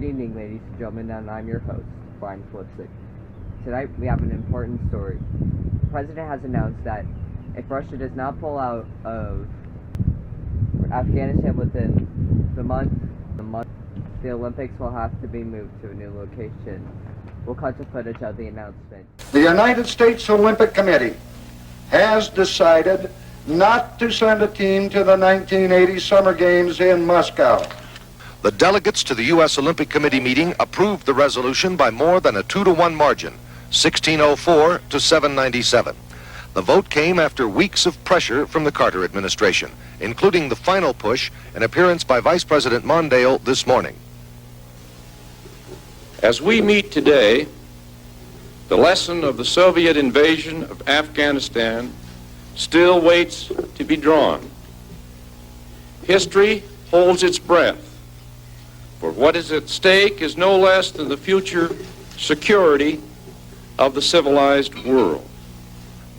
evening, ladies and gentlemen, and I'm your host, Brian Flipsick. Tonight we have an important story. The President has announced that if Russia does not pull out of Afghanistan within the month, the Olympics will have to be moved to a new location. We'll cut to footage of the announcement. The United States Olympic Committee has decided not to send a team to the 1980 Summer Games in Moscow. The delegates to the U.S. Olympic Committee meeting approved the resolution by more than a 2-to-1 margin, 1604 to 797. The vote came after weeks of pressure from the Carter administration, including the final push, an appearance by Vice President Mondale this morning. As we meet today, the lesson of the Soviet invasion of Afghanistan still waits to be drawn. History holds its breath, for what is at stake is no less than the future security of the civilized world.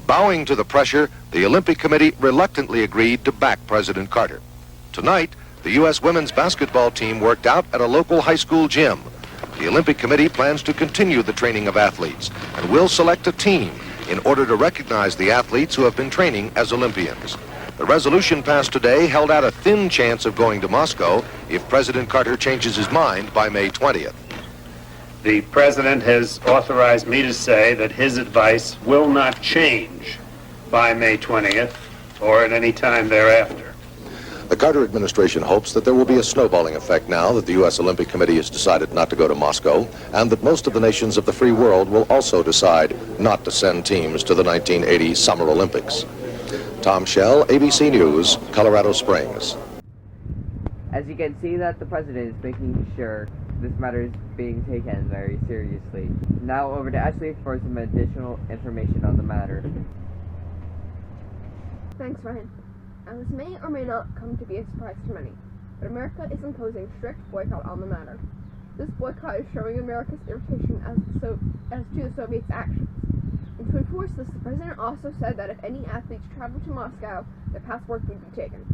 Bowing to the pressure, the Olympic Committee reluctantly agreed to back President Carter. Tonight, the U.S. women's basketball team worked out at a local high school gym. The Olympic Committee plans to continue the training of athletes and will select a team in order to recognize the athletes who have been training as Olympians. The resolution passed today held out a thin chance of going to Moscow if President Carter changes his mind by May 20th. The President has authorized me to say that his advice will not change by May 20th or at any time thereafter. The Carter administration hopes that there will be a snowballing effect now that the U.S. Olympic Committee has decided not to go to Moscow, and that most of the nations of the free world will also decide not to send teams to the 1980 Summer Olympics. Tom Schell, ABC News, Colorado Springs. As you can see that the President is making sure this matter is being taken very seriously. Now over to Ashley for some additional information on the matter. Thanks, Ryan. Now, this may or may not come to be a surprise to many, but America is imposing strict boycott on the matter. This boycott is showing America's irritation as to the Soviets' actions. And to enforce this, the President also said that if any athletes travel to Moscow, their passports would be taken.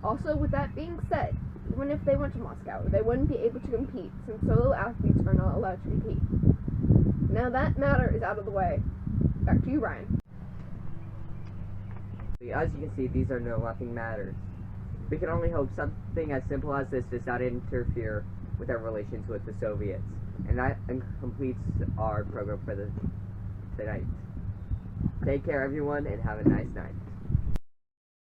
Also, with that being said, even if they went to Moscow, they wouldn't be able to compete, since solo athletes are not allowed to compete. Now that matter is out of the way. Back to you, Ryan. As you can see, these are no laughing matters. We can only hope something as simple as this does not interfere with our relations with the Soviets. And that completes our program for tonight. Take care, everyone, and have a nice night.